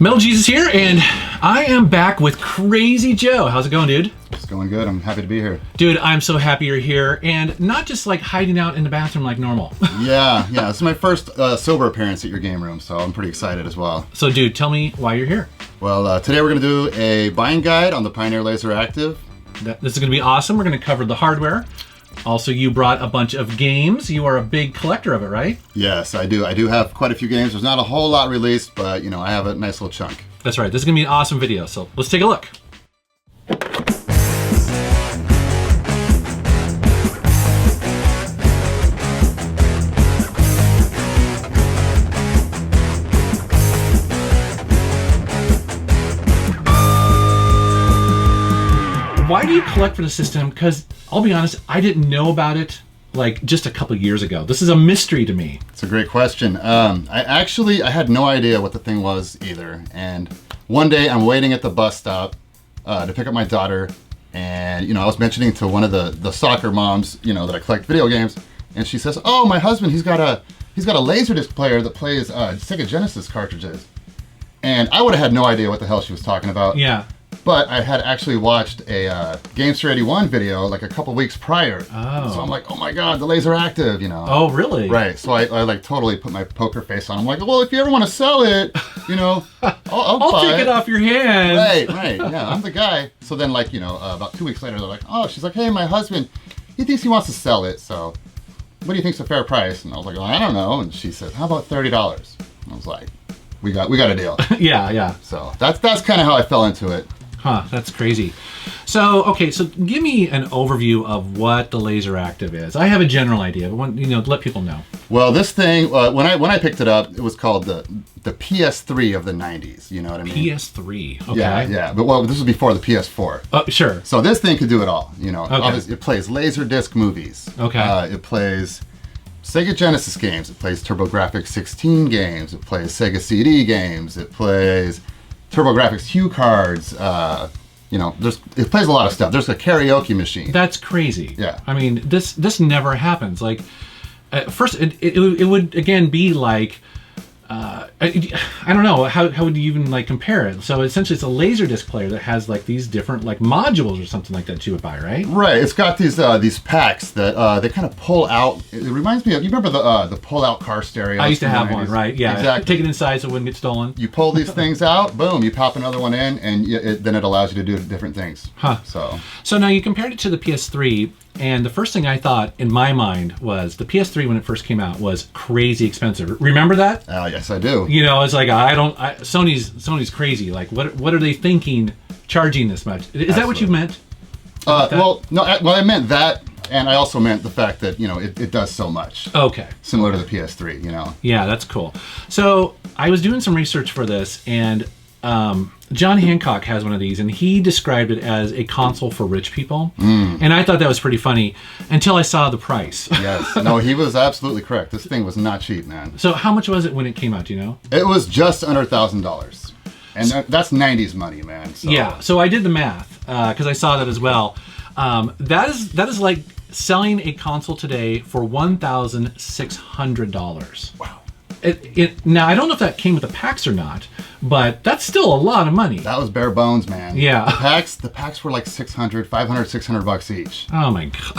Metal Jesus here, and I am back with Crazy Joe. How's it going, dude? It's going good. I'm happy to be here. Dude, I'm so happy you're here, and not just like hiding out in the bathroom like normal. Yeah. This is my first sober appearance at your game room, so I'm pretty excited as well. So, dude, tell me why you're here. Well, today we're going to do a buying guide on the Pioneer LaserActive. This is going to be awesome. We're going to cover the hardware. Also, you brought a bunch of games. You are a big collector of it, right? Yes, I do. I do have quite a few games. There's not a whole lot released, but, I have a nice little chunk. That's right. This is going to be an awesome video, so let's take a look. Why do you collect for the system? Because I'll be honest, I didn't know about it like just a couple years ago. This is a mystery to me. It's a great question. I had no idea what the thing was either. And one day I'm waiting at the bus stop to pick up my daughter. And, I was mentioning to one of the soccer moms, that I collect video games. And she says, oh, my husband, he's got a LaserDisc player that plays Sega Genesis cartridges. And I would have had no idea what the hell she was talking about. Yeah. But I had actually watched a Games 81 video like a couple weeks prior. Oh. So I'm like, oh my God, the LaserActive, Oh, really? Right. So I like totally put my poker face on. I'm like, well, if you ever want to sell it, I'll take it off your hands. Right. Yeah, I'm the guy. So then about 2 weeks later, they're like, oh, she's like, hey, my husband, he thinks he wants to sell it. So what do you think's a fair price? And I was like, well, I don't know. And she said, how about $30? I was like, we got a deal. Yeah. So that's kind of how I fell into it. Huh, that's crazy. So, okay, so give me an overview of what the LaserActive is. I have a general idea, but let people know. Well, this thing, when I picked it up, it was called the PS3 of the 90s, you know what I mean? PS3, okay. Yeah, but this was before the PS4. Oh, sure. So this thing could do it all, Okay. Obviously, it plays LaserDisc movies. Okay. It plays Sega Genesis games. It plays TurboGrafx 16 games. It plays Sega CD games. It plays TurboGrafx Hue cards. It plays a lot of stuff. There's a karaoke machine. That's crazy. Yeah. I mean, this never happens. Like, at first, it would again be like, I don't know, how would you even like compare it? So essentially, it's a LaserDisc player that has like these different like modules or something like that you would buy, right? Right. It's got these packs that they kind of pull out. It reminds me of, you remember the pull-out car stereo? I used to have one, right? Yeah. Exactly. Take it inside so it wouldn't get stolen. You pull these things out, boom, you pop another one in, and then it allows you to do different things. Huh. So now you compared it to the PS3, and the first thing I thought in my mind was the PS3 when it first came out was crazy expensive. Remember that? Yes, I do. It's like Sony's crazy. Like, what are they thinking charging this much? Is Absolutely. that what you meant? I meant that, and I also meant the fact that it does so much. Okay. Similar to the PS3, Yeah, that's cool. So I was doing some research for this, and John Hancock has one of these, and he described it as a console for rich people. And I thought that was pretty funny until I saw the price. Yes. No, he was absolutely correct. This thing was not cheap, man. So how much was it when it came out, do you know? It was just under $1,000. And that's 90s money, man. So. Yeah, so I did the math, because I saw that as well. That is like selling a console today for $1,600. Wow. Now, I don't know if that came with the packs or not, but that's still a lot of money. That was bare bones, man. Yeah. The packs were like $500, $600 each. Oh my God.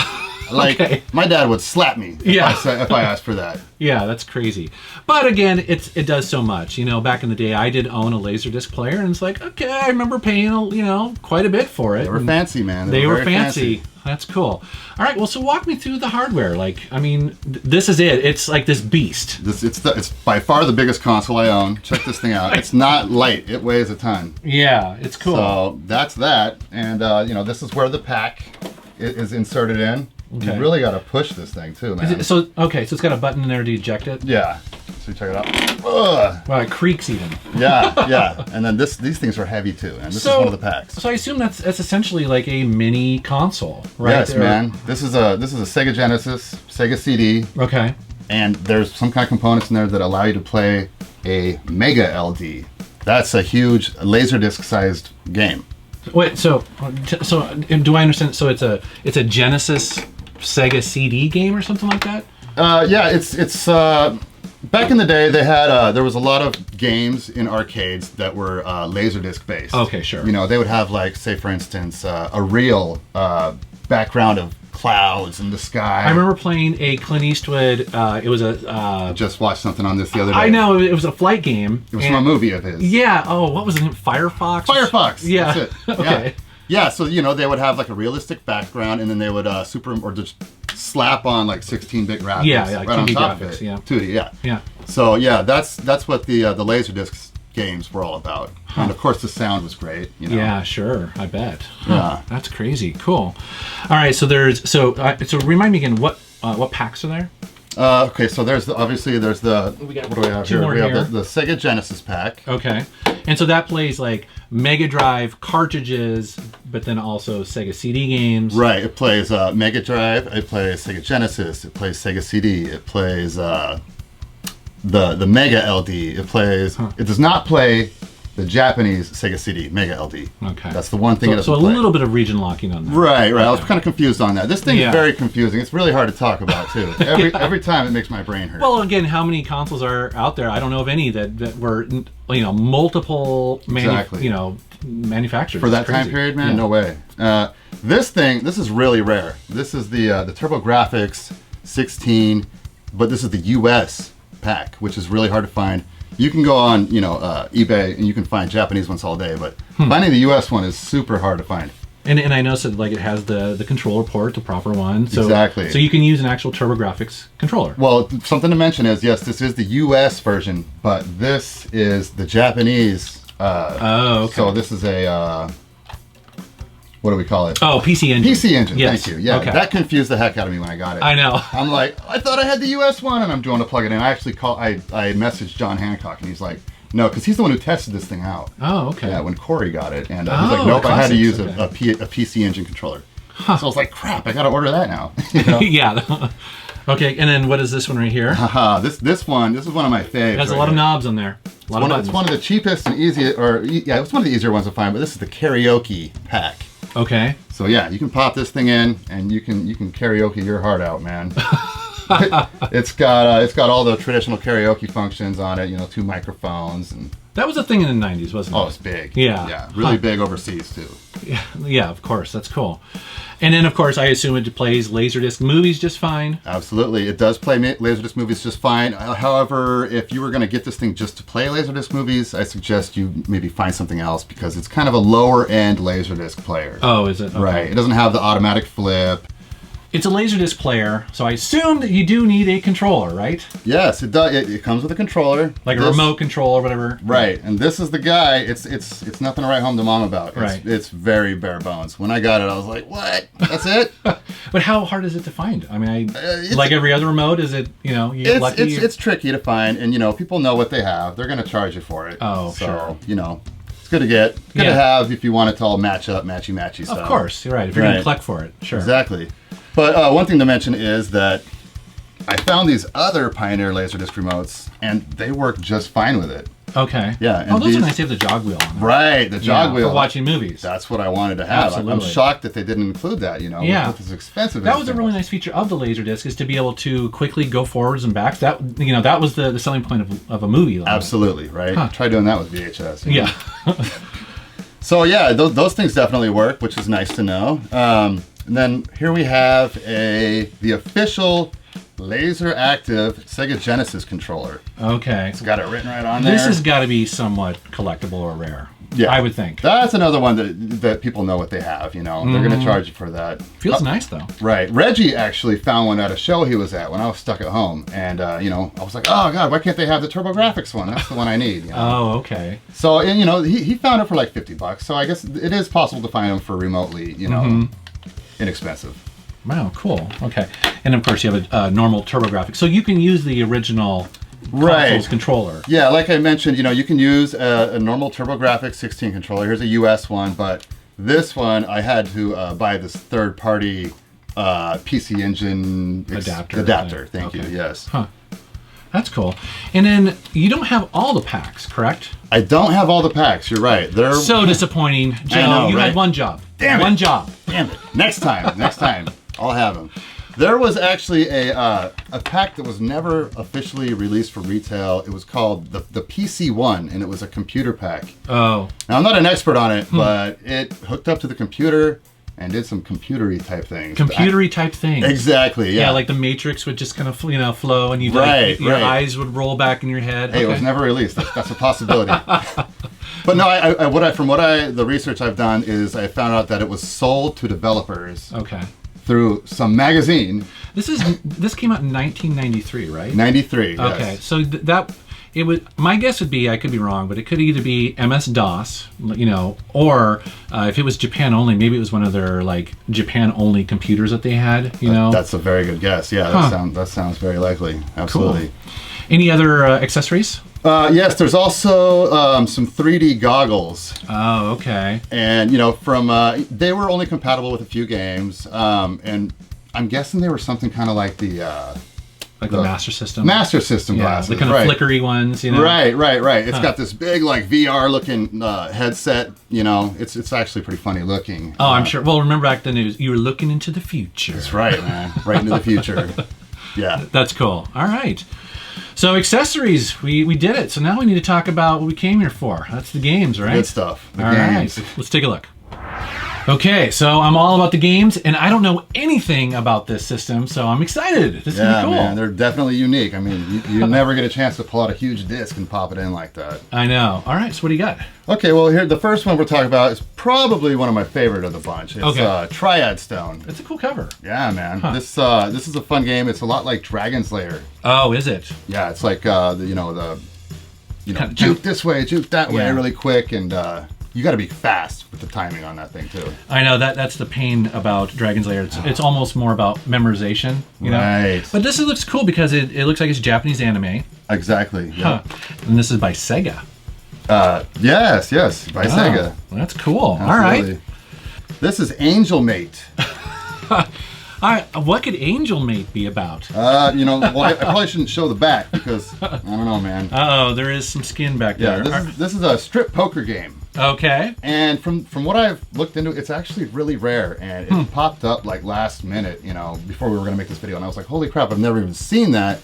Okay. My dad would slap me if I asked for that. Yeah, that's crazy. But again, it does so much. Back in the day, I did own a LaserDisc player, and it's like, okay, I remember paying, quite a bit for it. They were fancy, man. They were fancy. That's cool. All right, well, so walk me through the hardware. This is it. It's like this beast. It's by far the biggest console I own. Check this thing out. It's not light. It weighs a ton. Yeah, it's cool. So that's that. And, this is where the pack is inserted in. Okay. You really got to push this thing too, man. So it's got a button in there to eject it? Yeah. So check it out. Ugh. Well, it creaks even. Yeah. And then these things are heavy too, and this is one of the packs. So I assume that's essentially like a mini console, right? Yes, man. This is a Sega Genesis, Sega CD. Okay. And there's some kind of components in there that allow you to play a Mega LD. That's a huge LaserDisc-sized game. Wait, so do I understand? So it's a Genesis Sega CD game or something like that? Yeah, it's Back in the day, they had there was a lot of games in arcades that were Laserdisc based. Okay, sure. You know, they would have like, say for instance, a real background of clouds in the sky. I remember playing a Clint Eastwood. It was a. Just watched something on this the other day. I know, it was a flight game. It was from a movie of his. Yeah. Oh, what was it? Firefox. Firefox. Yeah. That's it. Okay. Yeah. So you know they would have like a realistic background, and then they would just slap on like 16-bit graphics. Yeah, right on 2D top graphics, of it. yeah. 2D. Yeah. Yeah. So yeah, that's what the Laserdisc games were all about. And of course the sound was great. You know? Yeah, sure. I bet. Yeah. That's crazy. Cool. All right. So so remind me again what packs are there? Okay, so obviously there's the We got what do we have two here? more We have here. the Sega Genesis pack. Okay. And so that plays like Mega Drive cartridges, but then also Sega CD games. Right. It plays Mega Drive. It plays Sega Genesis. It plays Sega CD. It plays the Mega LD. It plays. It does not play the Japanese Sega CD Mega LD. Okay. That's the one thing it doesn't So a play. little bit of region locking on that. Right. I was kind of confused on that. This thing Yeah. is very confusing. It's really hard to talk about too. Every time it makes my brain hurt. Well, again, how many consoles are out there? I don't know of any that were, multiple Exactly. manufacturers. For that It's crazy. time period, man, Yeah. no way. This is really rare. This is the TurboGrafx 16, but this is the US pack, which is really hard to find. You can go on, eBay and you can find Japanese ones all day, but finding the US one is super hard to find. And I noticed that it has the controller port, the proper one. So, Exactly. So you can use an actual TurboGrafx controller. Well, something to mention is, yes, this is the US version, but this is the Japanese. Oh, okay. So this is a, what do we call it? Oh, PC Engine. PC Engine, Yes. thank you. Yeah, Okay. that confused the heck out of me when I got it. I know. I'm like, I thought I had the US one, and I'm doing to plug it in. I actually I messaged John Hancock, and he's like, no, because he's the one who tested this thing out. Oh, okay. Yeah, when Corey got it, and he's Oh, like, nope, I had to use classics, a PC Engine controller. So I was like, crap, I got to order that now. You know? Yeah. Okay, and then what is this one right here? Haha, this is one of my faves. It has a lot of knobs on there. A lot of buttons. It's one of the cheapest and easiest, it's one of the easier ones to find. But this is the Karaoke Pack. Okay. So yeah, you can pop this thing in, and you can karaoke your heart out, man. It's got all the traditional karaoke functions on it. 2 microphones and. That was a thing in the 90s, wasn't it? Oh, it's big. Yeah. Yeah, really big overseas too. Yeah, of course. That's cool. And then, of course, I assume it plays Laserdisc movies just fine. Absolutely, it does play Laserdisc movies just fine. However, if you were going to get this thing just to play Laserdisc movies, I suggest you maybe find something else because it's kind of a lower end Laserdisc player. Oh, is it? Okay. Right. It doesn't have the automatic flip. It's a Laserdisc player, so I assume that you do need a controller, right? Yes, it does. It comes with a controller, Like a remote control or whatever. Right, and this is the guy. It's nothing to write home to mom about. Right. It's very bare bones. When I got it, I was like, "What? That's it?" But how hard is it to find? I mean, like every other remote, is it? You get lucky. It's tricky to find, and people know what they have. They're going to charge you for it. Oh, so, sure. It's good to get, good Yeah. to have if you want it to all match up, matchy stuff. Of course, you're right. If you're going to collect for it, sure. Exactly. But one thing to mention is that I found these other Pioneer LaserDisc remotes, and they work just fine with it. Okay. Yeah. And those are nice to have the jog wheel on them. Right, the jog wheel. For watching movies. That's what I wanted to have. I'm Absolutely. shocked that they didn't include that, Yeah. with as expensive That as was a it really nice feature of the Laserdisc, is to be able to quickly go forwards and backs. That that was the selling point of a movie. Like Absolutely, right? Huh. Try doing that with VHS. Yeah. So yeah, those things definitely work, which is nice to know. And then here we have the official LaserActive Sega Genesis controller. Okay. It's got it written right on there. This has got to be somewhat collectible or rare. Yeah, I would think. That's another one that people know what they have. They're going to charge you for that. Feels nice though. Right. Reggie actually found one at a show he was at when I was stuck at home, and I was like, oh god, why can't they have the TurboGrafx one? That's the one I need. Oh, okay. So and he found it for like $50, so I guess it is possible to find them for remotely inexpensive. Wow, cool. Okay. And of course you have a normal TurboGrafx, so you can use the original console's controller. Yeah, like I mentioned, you can use a normal TurboGrafx 16 controller. Here's a US one, but this one I had to buy this third-party PC Engine adapter. Thank you. Yes. Huh. That's cool. And then you don't have all the packs, correct? I don't have all the packs. You're right. They're so disappointing, Joe. I know, you right? had one job. Damn it. One job. Damn it. Next time, I'll have them. There was actually a pack that was never officially released for retail. It was called the PC-1, and it was a computer pack. Oh. Now, I'm not an expert on it, but it hooked up to the computer and did some computery type things. Computery type things. Exactly, yeah. Yeah, like the Matrix would just kind of, flow, and you'd your eyes would roll back in your head. Hey, it was never released. That's a possibility. But no, the research I've done is I found out that it was sold to developers. Okay. Through some magazine. This came out in 1993, right? 93. Okay, yes. so it would. My guess would be, I could be wrong, but it could either be MS-DOS, or if it was Japan only, maybe it was one of their like Japan only computers that they had. That's a very good guess. Yeah, that sounds very likely. Absolutely. Cool. Any other accessories? Yes, there's also some 3D goggles. Oh, okay. And they were only compatible with a few games, and I'm guessing they were something kind of like the Master System. Master System glasses, the kind of flickery ones, Right. It's got this big like VR looking headset. It's actually pretty funny looking. Oh, I'm sure. Well, remember back then you were looking into the future. That's right, man. Right into the future. Yeah. That's cool. All right. So accessories, we did it. So now we need to talk about what we came here for. That's the games, right? Good stuff. The All games. right. Let's take a look. Okay, so I'm all about the games, and I don't know anything about this system, so I'm excited. This is gonna be cool. Man, they're definitely unique. I mean, you never get a chance to pull out a huge disc and pop it in like that. I know. All right, so what do you got? Okay, well, here the first one we're talking about is probably one of my favorite of the bunch. It's Triad Stone. It's a cool cover. Yeah, man. Huh. This is a fun game. It's a lot like Dragon's Lair. Oh, is it? Yeah, it's like juke this way, juke that way, really quick, and you got to be fast with the timing on that thing too. I know that's the pain about Dragon's Lair. It's almost more about memorization, Right. But this looks cool because it looks like it's Japanese anime. Exactly. Yeah. Huh. And this is by Sega. Yes, by Sega. That's cool. Absolutely. All right. This is Angel Mate. What could Angel Mate be about? I probably shouldn't show the back because I don't know, man. Uh-oh, there is some skin back there. Yeah, this is a strip poker game. Okay. And from what I've looked into, it's actually really rare, and it popped up like last minute, before we were going to make this video, and I was like, holy crap, I've never even seen that.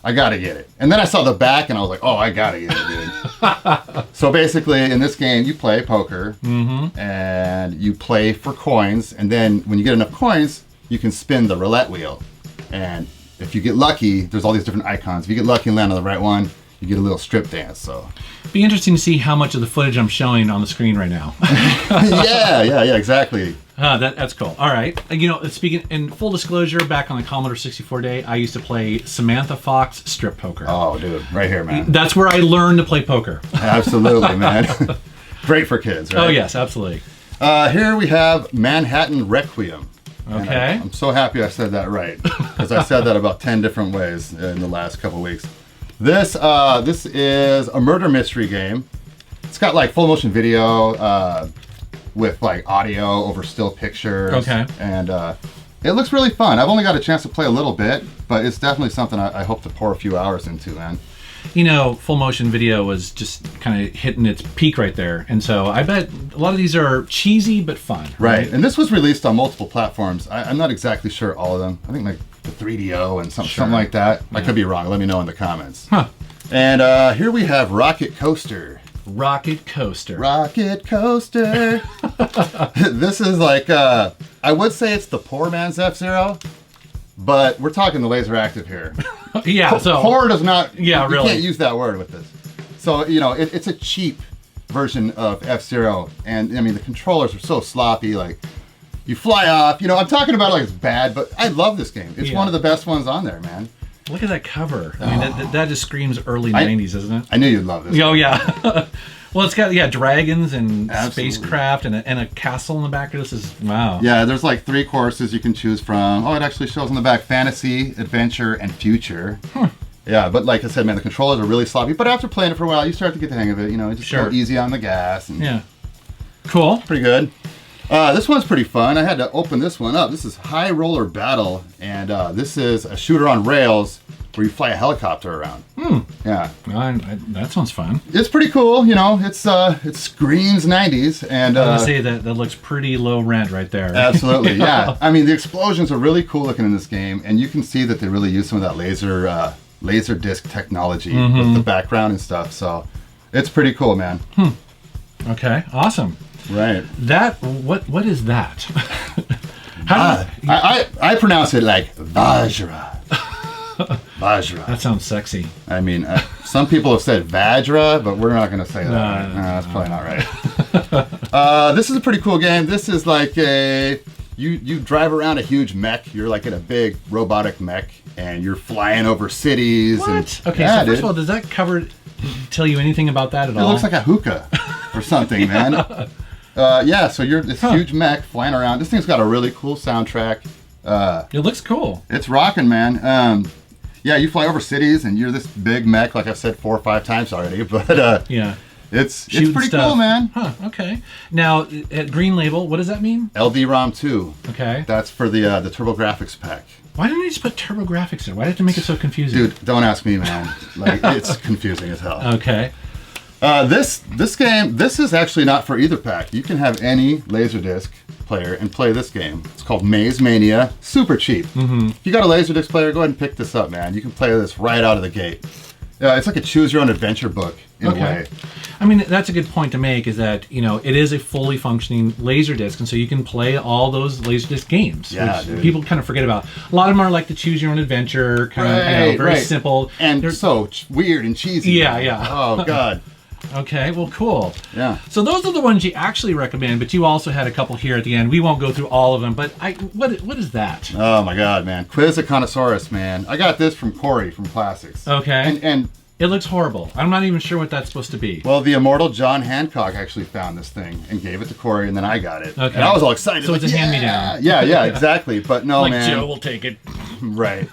I got to get it. And then I saw the back, and I was like, oh, I got to get it, dude. So basically, in this game, you play poker, and you play for coins, and then when you get enough coins, you can spin the roulette wheel. And if you get lucky, there's all these different icons. If you get lucky and land on the right one, you get a little strip dance. So be interesting to see how much of the footage I'm showing on the screen right now. yeah, exactly. That's cool. All right. Speaking in full disclosure, back on the Commodore 64 day, I used to play Samantha Fox strip poker. Oh, dude, right here, man. That's where I learned to play poker. Absolutely, man. Great for kids, right? Oh, yes, absolutely. Here we have Manhattan Requiem. Okay. I'm so happy I said that right, because I said that about 10 different ways in the last couple weeks. This is a murder mystery game. It's got like full motion video with like audio over still pictures. Okay. And it looks really fun. I've only got a chance to play a little bit, but it's definitely something I hope to pour a few hours into, man. Full motion video was just kind of hitting its peak right there. And so I bet a lot of these are cheesy but fun. Right. And this was released on multiple platforms. I'm not exactly sure all of them. I think like the 3DO and something like that. Yeah. I could be wrong. Let me know in the comments. Huh. And here we have Rocket Coaster. Rocket Coaster. Rocket Coaster. This is like, I would say it's the poor man's F-Zero, but we're talking the LaserActive here. Yeah, so poor does not. Yeah, you really. Can't use that word with this. So it's a cheap version of F-Zero, and I mean the controllers are so sloppy. Like you fly off. I'm talking about like it's bad, but I love this game. It's one of the best ones on there, man. Look at that cover. I mean, that just screams early 90s, isn't it? I knew you'd love this. Oh, yeah. Well, it's got dragons and spacecraft and a castle in the back of this. Wow. Yeah, there's like 3 courses you can choose from. Oh, it actually shows on the back fantasy, adventure, and future. Yeah, but like I said, man, the controllers are really sloppy. But after playing it for a while, you start to get the hang of it. Just go easy on the gas. And yeah. Cool. Pretty good. This one's pretty fun. I had to open this one up. This is High Roller Battle, and this is a shooter on rails where you fly a helicopter around. Yeah. That sounds fun. It's pretty cool, you know. It screams 90s, and I was gonna say that looks pretty low rent right there. Absolutely, yeah. I mean, the explosions are really cool looking in this game, and you can see that they really use some of that laser disc technology with the background and stuff. So it's pretty cool, man. Okay, awesome. Right. What is that? I pronounce it like Vajra. Vajra. That sounds sexy. I mean, some people have said Vajra, but we're not going to say that. No, that's probably not right. This is a pretty cool game. This is like you drive around a huge mech. You're like in a big robotic mech, and you're flying over cities. What? Okay, so first of all, does that tell you anything about that at all? It looks like a hookah or something, man. Yeah, so you're this huge mech flying around. This thing's got a really cool soundtrack. It looks cool. It's rocking, man. Yeah, you fly over cities, and you're this big mech, like I've said 4 or 5 times already. But yeah, it's pretty cool, man. Huh? Okay. Now, at Green Label, what does that mean? LD-ROM 2. Okay. That's for the TurboGrafx pack. Why didn't they just put TurboGrafx there? Why did they have to make it so confusing? Dude, don't ask me, man. Like, it's confusing as hell. Okay. This game, this is actually not for either pack. You can have any Laserdisc player and play this game. It's called Mania. Super cheap. If you got a Laserdisc player, go ahead and pick this up, man. You can play this right out of the gate. It's like a choose your own adventure book in a way. I mean, that's a good point to make, is that, you know, it is a fully functioning Laserdisc, and so you can play all those Laserdisc games, which people kind of forget about. A lot of them are like the choose your own adventure, kind of very simple. And they're so weird and cheesy. Yeah. Oh, God. Okay, well, cool. Yeah. So those are the ones you actually recommend, but you also had a couple here at the end. We won't go through all of them, but what is that? Oh my God, man! Quiz a Connoissaurus, man. I got this from Corey from Classics. Okay. And it looks horrible. I'm not even sure what that's supposed to be. Well, the immortal John Hancock actually found this thing and gave it to Corey, and then I got it. Okay. And I was all excited. So it's a hand-me-down. Yeah, exactly. But no, like, man. Joe will take it. Right.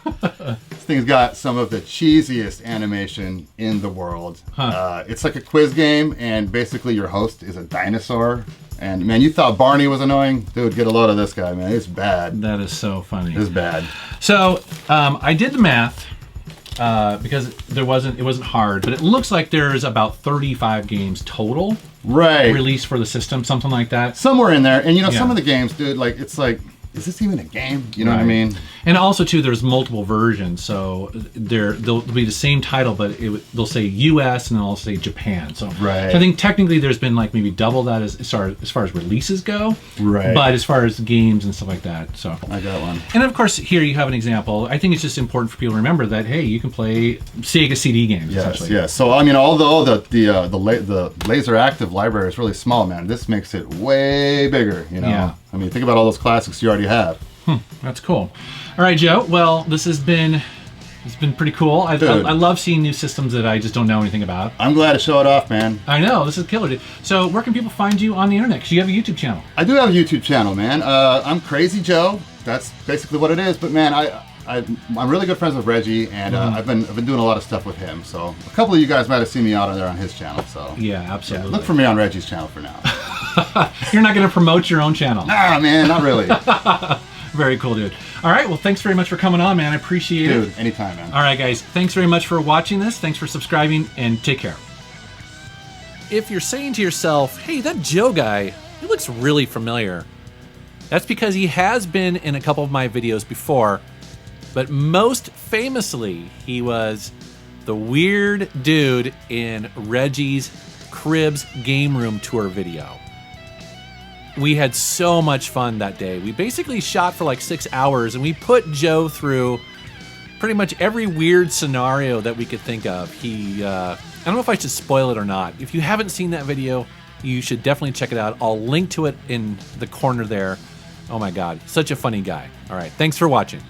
This thing's got some of the cheesiest animation in the world. It's like a quiz game, and basically your host is a dinosaur. And man, you thought Barney was annoying? Dude, get a load of this guy, man. It's bad. That is so funny. It's bad. So I did the math. Because it wasn't hard, but it looks like there's about 35 games total released for the system, something like that. Somewhere in there. And you know, some of the games, dude, like, it's like, is this even a game? You know what I mean? And also, too, there's multiple versions, so they'll be the same title, but they'll say U.S. and they'll say Japan. So, so I think technically there's been like maybe double that as far as releases go. Right. But as far as games and stuff like that, so I got one. And of course, here you have an example. I think it's just important for people to remember that hey, you can play Sega CD games. Yes, yes. So I mean, although the LaserActive library is really small, man, this makes it way bigger. You know. Yeah. I mean, think about all those classics you already have. That's cool. All right, Joe. Well, this has been pretty cool. I love seeing new systems that I just don't know anything about. I'm glad to show it off, man. I know, this is killer, dude. So where can people find you on the internet? Because you have a YouTube channel. I do have a YouTube channel, man. I'm Crazy Joe. That's basically what it is. But man, I'm really good friends with Reggie, and I've been doing a lot of stuff with him. So a couple of you guys might have seen me out there on his channel. So yeah, absolutely. Yeah, look for me on Reggie's channel for now. You're not going to promote your own channel? Nah, man, not really. Very cool, dude. All right, well, thanks very much for coming on, man. I appreciate it. Dude, anytime, man. All right, guys. Thanks very much for watching this. Thanks for subscribing, and take care. If you're saying to yourself, hey, that Joe guy, he looks really familiar, that's because he has been in a couple of my videos before, but most famously, he was the weird dude in Reggie's Cribs Game Room Tour video. We had so much fun that day. We basically shot for like 6 hours, and we put Joe through pretty much every weird scenario that we could think of. I don't know if I should spoil it or not. If you haven't seen that video, you should definitely check it out. I'll link to it in the corner there. Oh my God, such a funny guy. All right, thanks for watching.